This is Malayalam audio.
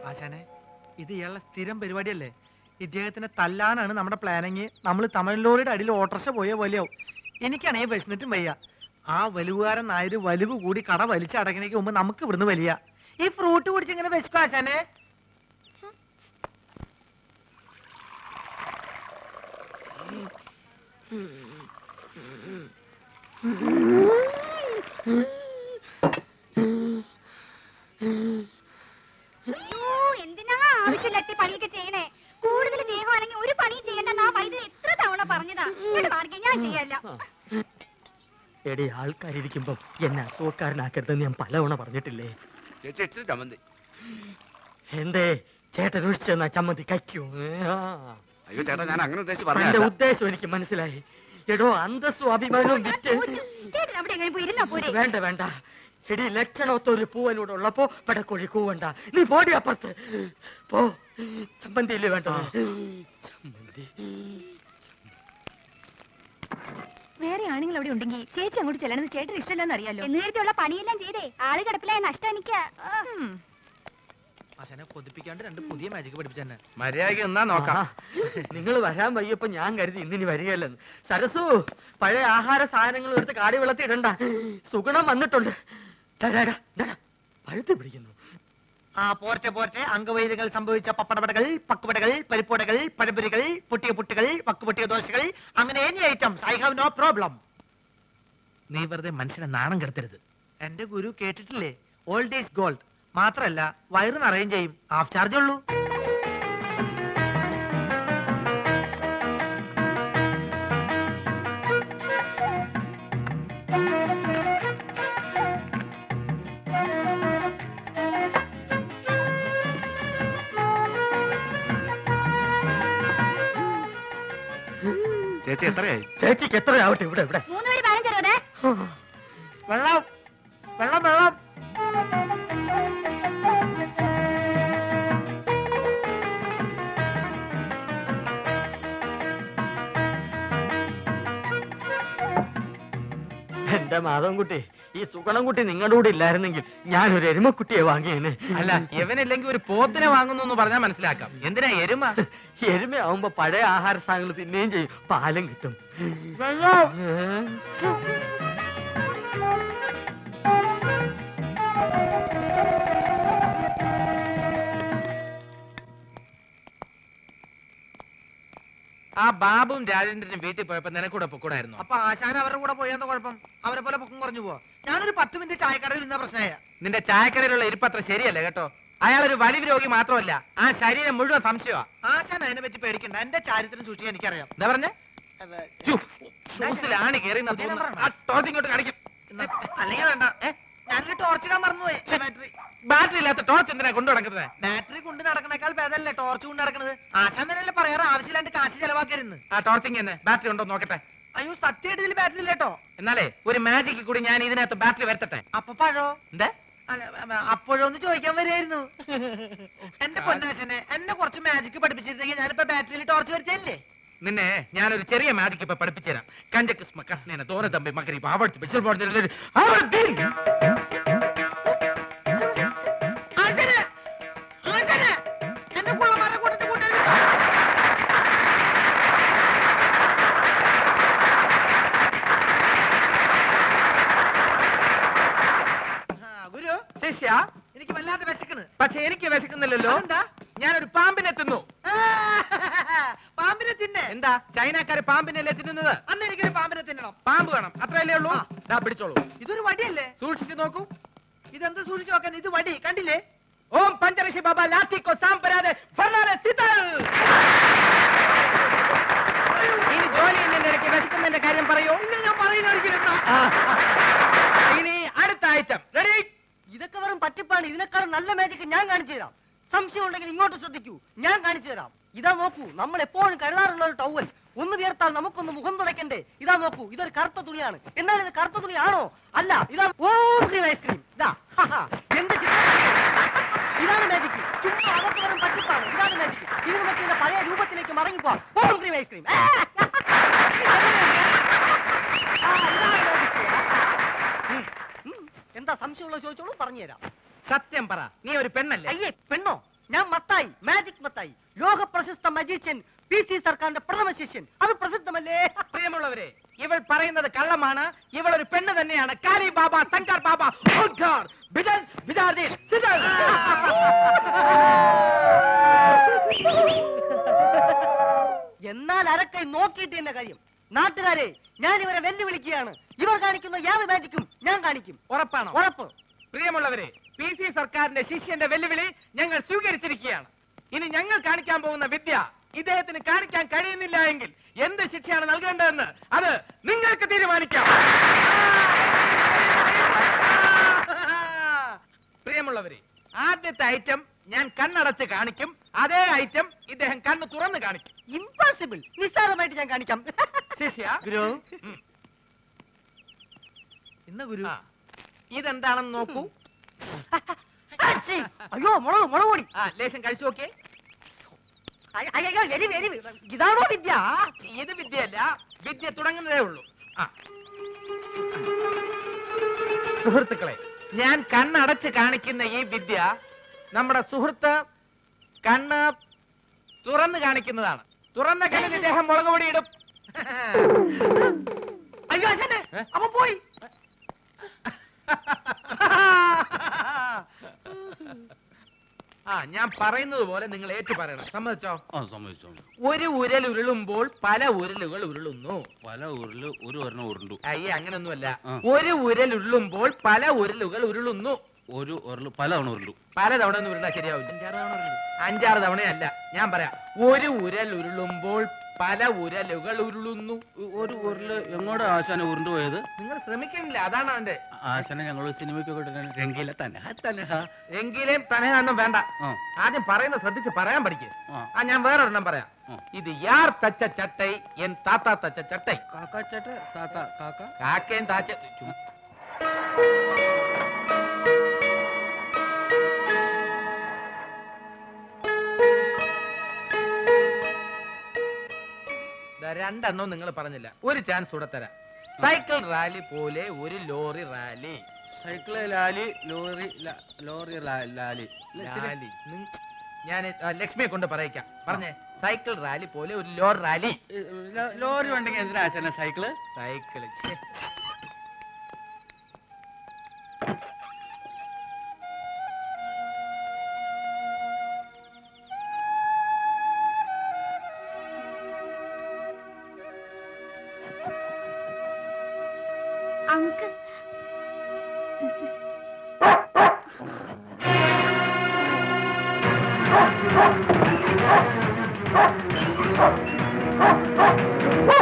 ആശാനെ, ഇത് ഇയാളുടെ സ്ഥിരം പരിപാടിയല്ലേ? ഇദ്ദേഹത്തിനെ തല്ലാനാണ് നമ്മുടെ പ്ലാനിങ്. നമ്മൾ തമിഴ്ലോറിയുടെ അടിയിൽ ഓട്ടർഷ പോയ പോലെയാവും. എനിക്കാണെങ്കിൽ വിശന്നിട്ടും വയ്യ. ആ വലുവുകാരൻ നായര് വലിവ് കൂടി കട വലിച്ചടക്കണേക്ക് മുമ്പ് നമുക്ക് ഇവിടുന്ന് വലിയ ഈ ഫ്രൂട്ട് കുടിച്ച് ഇങ്ങനെ വിശക്കും ആശാനെ. എന്തിനാ ആവശ്യമില്ലാത്ത പണിയൊക്കെ ചെയ്യണേ? കൂടുതൽ ദേഹമാണെങ്കിൽ ഒരു പണിയും ചെയ്യണ്ടെന്ന് ആ വൈദ്യുതി എത്ര തവണ പറഞ്ഞതാ. ഞാൻ ചെയ്യല്ല. എടി, ആൾക്കാരിയ്ക്കുമ്പോ എന്നെ അസുഖക്കാരനാക്കരുതെന്ന് ഞാൻ പലവണ പറഞ്ഞിട്ടില്ലേ? എന്തേ ചേട്ടൻ ഒഴിച്ചു തന്നാ ചമ്മന്തി കഴിക്കൂ? അയ്യോ ചേട്ടാ, ഞാൻ അങ്ങനെ എന്റെ ഉദ്ദേശം എനിക്ക് മനസ്സിലായി. എടോ, അന്തസ്സും അഭിമാനവും വിറ്റ് വേണ്ട വേണ്ട. എടി, ലക്ഷണത്തൊരു പൂവനോട് ഉള്ളപ്പോ പടക്കോഴി കൂവണ്ട. നീ പോടി അപ്പുറത്ത് പോ. ചമ്മന്തിയില്ലേ വേണ്ട? ചമ്മന്തി വേറെ ആണുങ്ങൾ അവിടെ ഉണ്ടെങ്കിൽ ചേച്ചി അങ്ങോട്ട് ചെല്ലണമെന്ന് ചേട്ടന് ഇഷ്ടമല്ലെന്ന് അറിയാലോ. നേരത്തെയുള്ള പണിയെല്ലാം ചെയ്തേ ആള് കിടപ്പിലായ നഷ്ടം എനിക്ക്. ആശാനെ കൊതിപ്പിക്കാണ്ട് രണ്ട് പുതിയ മാജിക് പഠിപ്പിച്ചെന്നെ. മര്യാദയ്ക്ക് എന്നാ നോക്കാം. നിങ്ങൾ വരാൻ വയ്യപ്പോ ഞാൻ കരുതി ഇന്നിനി വരികയല്ലെന്ന്. സരസു, പഴയ ആഹാര സാധനങ്ങൾ എടുത്ത് കാടി വെള്ളത്തി ഇടണ്ട. സുഗുണം വന്നിട്ടുണ്ട്. പഴുത്ത് പിടിക്കുന്നു. പോർട്ടെ പോർട്ടെ. അംഗവൈദ്യങ്ങൾ സംഭവിച്ച പപ്പടപടകൾ, പക്കുപടകൾ, പരിപ്പുടകൾ, പഴപുരികൾ, പൊട്ടിയ പുട്ടുകൾ, വക്കുപൊട്ടിയ ദോശകൾ, അങ്ങനെ any items. I have no problem. നീ വെറുതെ മനുഷ്യനെ നാണം കെടുത്തരുത്. എന്റെ ഗുരു കേട്ടിട്ടില്ലേ, ഓൾഡ് ഈസ് ഗോൾഡ്. മാത്രല്ല വയറ് നിറയും ചെയ്യും. ഹാഫ് ചാർജ് ഉള്ളൂ. ചേച്ചി എത്രയായി? ചേച്ചിക്ക് എത്രയാവട്ടെ? ഇവിടെ ഇവിടെ 3 പേര് 15 വെള്ളം വെള്ളം വെള്ളം. എന്റെ മാധവൻകുട്ടി, ഈ സുഗണൻകുട്ടി നിങ്ങളുടെ കൂടെ ഇല്ലായിരുന്നെങ്കിൽ ഞാനൊരു എരുമക്കുട്ടിയെ വാങ്ങിയേനെ. അല്ല, ഇവനില്ലെങ്കിൽ ഒരു പോത്തിനെ വാങ്ങുന്നു എന്ന് പറഞ്ഞാൽ മനസ്സിലാക്കാം. എന്തിനാ എരുമ? എരുമയാവുമ്പോ പഴയ ആഹാര സാധനങ്ങൾ തിന്നുകയും ചെയ്യും, പാലും കിട്ടും. ആ ബാബുവും രാജേന്ദ്രനും വീട്ടിൽ പോയപ്പോ നിനക്കൂടെ പൊക്കൂടായിരുന്നു. അപ്പൊ ആശാൻ അവരുടെ കൂടെ പോയെന്ന കുഴപ്പം? അവരെ പോലെ പൊക്കം കുറഞ്ഞു പോവാ. ഞാനൊരു 10 മിനിറ്റ് ചായക്കടയിൽ നിന്ന പ്രശ്നമായ. നിന്റെ ചായക്കടയിലുള്ള ഇരിപ്പത്ര ശരിയല്ല കേട്ടോ. അയാളൊരു വലിവ് രോഗി മാത്രമല്ല, ആ ശരീരം മുഴുവൻ സംശയമാ. ആശാൻ അതിനെ പറ്റി പേടിക്കണ്ട. എന്റെ ചാരിത്രം സൂക്ഷിക്കാൻ എനിക്കറിയാം. എന്താ പറഞ്ഞേ? ഷൂസിലാണ് കയറി ടോർച്ചിങ്ങോട്ട് കാണിക്കും. അല്ലെങ്കിൽ വേണ്ട. ഞാനൊരു ടോർച്ചിടാൻ മറന്നുപോയി. ബാറ്ററി ഇല്ലാത്ത ടോർച്ച് എന്തിനാ കൊണ്ടു നടക്കുന്നത്? ബാറ്ററി കൊണ്ട് നടക്കണേക്കാൾ ഭേദമല്ലേ ടോർച്ച് കൊണ്ട് നടക്കുന്നത്? ആശാൻ തന്നെയല്ലേ പറയാറ് ആവശ്യമില്ലാണ്ട് കാശ് ചെലവാക്കരുന്ന്. ആ ടോർച്ചിങ് തന്നെ ബാറ്ററി ഉണ്ടോ നോക്കട്ടെ. അയ്യോ, സത്യമായിട്ട് ഇതിൽ ബാറ്ററി ഇല്ലേട്ടോ. എന്നാലേ ഒരു മാജിക്ക് കൂടി ഞാൻ ഇതിനകത്ത് ബാറ്ററി വരുത്തട്ടെ. അപ്പൊ പഴോ? എന്താ അപ്പോഴൊന്ന് ചോദിക്കാൻ വരുമായിരുന്നു. എന്റെ പൊന്നാശനെ, എന്നെ കുറച്ച് മാജിക്ക് പഠിപ്പിച്ചിരുന്നെങ്കിൽ ഞാനിപ്പോ ബാറ്ററിയിൽ ടോർച്ച് വരുത്തല്ലേ. നിന്നെ ഞാനൊരു ചെറിയ മാജിക്ക് ഇപ്പൊ പഠിപ്പിച്ചുതരാം. കഞ്ചക്സ്മ കസ്നേന തോന തമ്പി മകരി പാവടിച്ച് ബിച്ചൽ പോർജൽ എനിക്ക് വല്ലാതെ വിശക്കണ്. പക്ഷെ എനിക്ക് വിശക്കുന്നില്ലല്ലോ. എന്താ? ഞാനൊരു പാമ്പിനെ തിന്നു. പാമ്പിനെ തിന്നെ? എന്താ ചൈനക്കാര് പാമ്പിനല്ലേ തിന്നുന്നത്? അന്ന് എനിക്കൊരു പാമ്പിനെ തിന്നണം. പാമ്പ് വേണം, അത്രയല്ലേ ഉള്ളൂ. പിടിച്ചോളൂ. ഇതൊരു വടിയല്ലേ? സൂക്ഷിച്ചു നോക്കൂ. ഇതെന്ത് സൂക്ഷിച്ചു നോക്കാൻ? ഇത് വടി കണ്ടില്ലേ? ഓം പഞ്ചരക്ഷി ബാബ ലാത്തിക്കോ സാമ്പരാതെ ഇനി ജോലി എന്നതിന്റെ ഇടയ്ക്ക് വിശക്കുന്നതിന്റെ കാര്യം പറയൂ. ഇല്ല, ഞാൻ പറയുന്ന ഒരിക്കലും. ഇനി അടുത്ത ഐറ്റം റെഡി. ഇതൊക്കെ വെറും പറ്റിപ്പാണ്. ഇതിനേക്കാളും നല്ല മാജിക് ഞാൻ കാണിച്ചു തരാം. സംശയം ഉണ്ടെങ്കിൽ ഇങ്ങോട്ട് ശ്രദ്ധിക്കൂ, ഞാൻ കാണിച്ചു തരാം. ഇതാ നോക്കൂ, നമ്മൾ എപ്പോഴും കരുതാറുള്ള ഒരു ടവൽ. ഒന്ന് വിയർത്താൽ നമുക്കൊന്ന് മുഖം തുടയ്ക്കണ്ടേ? ഇതാ നോക്കൂ, ഇതൊരു കറുത്ത തുണിയാണ്. എന്നാൽ ഇത് കറുത്ത തുണിയാണോ? അല്ല, ഇതാ ഐസ്ക്രീം. ഇതാ എന്ത് ഇതാണ് മാജിക്. ചുമ്മാ അതൊക്കെ വെറും പറ്റിപ്പാണ്. ഇതാണ് മാജിക്. ഇത് നമുക്ക് ഇതിന്റെ പഴയ രൂപത്തിലേക്ക് മടങ്ങിപ്പോവാം. ഐസ്ക്രീം. എന്താ സംശയമുള്ള ചോദിച്ചോളൂ, പറഞ്ഞുതരാം. സത്യം പറ, നീ ഒരു പെണ്ണല്ലേ? അയ്യേ, പെണ്ണോ? ഞാൻ ശിഷ്യൻ PC സർക്കാരിന്റെ പ്രഥമ ശിഷ്യൻ. അത് പ്രസിദ്ധമല്ലേ? പ്രിയമുള്ളവരെ, ഇവൾ പറയുന്നത് കള്ളമാണ്. ഇവൾ ഒരു പെണ്ണ് തന്നെയാണ്. കാലി ബാബ, ശങ്കർ ബാബ, ഓംകാർ, ബിദൻ, ബിദാർദീൻ, സിദൽ. എന്നാൽ അരക്കൈ നോക്കിയിട്ട് എന്ന കാര്യം. നാട്ടുകാരെ, ഞാൻ ഇവരെ വെല്ലുവിളിക്കുകയാണ്. ഇവർ കാണിക്കുന്ന യാത് മാജിക്കും ഞാൻ കാണിക്കും. ഉറപ്പാണോ? ഉറപ്പ്. പ്രിയമുള്ളവരെ, PC സർക്കാരിന്റെ ശിഷ്യന്റെ വെല്ലുവിളി ഞങ്ങൾ സ്വീകരിച്ചിരിക്കുകയാണ്. ഇനി ഞങ്ങൾ കാണിക്കാൻ പോകുന്ന വിദ്യ ഇദ്ദേഹത്തിന് കാണിക്കാൻ കഴിയുന്നില്ല എങ്കിൽ എന്ത് ശിക്ഷയാണ് നൽകേണ്ടതെന്ന് അത് നിങ്ങൾക്ക് തീരുമാനിക്കാം. പ്രിയമുള്ളവരെ, ആദ്യത്തെ ഐറ്റം ഞാൻ കണ്ണടച്ച് കാണിക്കും. അതേ ഐറ്റം ഇദ്ദേഹം കണ്ണ് തുറന്ന് കാണിക്കും. ഇംപോസിബിൾ. നിസ്സാരമായിട്ട് ഞാൻ കാണിക്കാം. ശിഷ്യ, ഗുരു, ഇന്ന് ഗുരു ഇതെന്താണെന്ന് നോക്കൂ. അച്ഛേ, അയ്യോ മുളക് മുളക് പൊടി. ലേശം കഴിച്ചു നോക്കിയേ. അയ്യോ എരി എരി. ഇതാണോ വിദ്യ? ഇത് വിദ്യയല്ല, വിദ്യ തുടങ്ങുന്നതേ ഉള്ളൂ. സുഹൃത്തുക്കളെ, ഞാൻ കണ്ണടച്ച് കാണിക്കുന്ന ഈ വിദ്യ നമ്മുടെ സുഹൃത്ത് കണ്ണ് തുറന്ന് കാണിക്കുന്നതാണ്. തുറന്ന കണ്ണിൽ ഇദ്ദേഹം മുളക് പൊടി ഇടും. അയ്യോ അച്ഛനെ, അപ്പൊ പോയി. ഞാൻ പറയുന്നത് പോലെ നിങ്ങൾ ഏറ്റു പറയണം. സമ്മതിച്ചോ? സമ്മതിച്ചോ. ഒരു ഉരൽ ഉരുളുമ്പോൾ പല ഉരലുകൾ ഉരുളുന്നു. പല ഉരുള് ഒരു ഒരെണ്ണം ഉരുണ്ടു. അയ്യേ, അങ്ങനൊന്നുമല്ല. ആ. ഒരു ഉരൽ ഉരുളുമ്പോൾ പല ഉരലുകൾ ഉരുളുന്നു. ഒരു ഉരുള് പല തവണ ഉരുണ്ടു. പല തവണ ഒന്നും ഉരുളാ ശരിയാവില്ല. 5-6 തവണയല്ല. ഞാൻ പറയാം. ഒരു ഉരൽ ഉരുളുമ്പോൾ പല ഉരലുകൾ ഉരുളുന്നു. ഒരു ഉരുള് എങ്ങോട്ടാ ആശാനെ ഉരുണ്ടു പോയത്? നിങ്ങൾ ശ്രമിക്കുന്നില്ല, അതാണ് അതിന്റെ. ആശാനെ ഞങ്ങൾ സിനിമയ്ക്കൊക്കെ രംഗീല തന്നെ എങ്കിലും തനയൊന്നും വേണ്ട. ആ. ആദ്യം പറയുന്നത് ശ്രദ്ധിച്ച് പറയാൻ പഠിക്കേ. ആ. ഞാൻ വേറൊരെണ്ണം പറയാം. ഇത് യാർ തച്ച ചട്ടൈ എൻ താത്ത തച്ച ചട്ടൈ. കാക്കാച്ചേട്ട താത്ത കാക്ക കാക്കയും താച്ച രണ്ടെണ്ണവും നിങ്ങൾ പറഞ്ഞില്ല. ഒരു ചാൻസ് കൂടെ തരാം. സൈക്കിൾ റാലി പോലെ ഒരു lorry rally. Cycle Lali lorry lorry Lali Lali. ഞാൻ ലക്ഷ്മിയെ കൊണ്ട് പറയിക്കാം. പറഞ്ഞേ. സൈക്കിൾ റാലി പോലെ ഒരു ലോറി റാലി. ലോറി ഉണ്ടെങ്കിൽ എന്തിനാ ആശാനെ സൈക്കിള്? സൈക്കിള്. Uncle, Oh!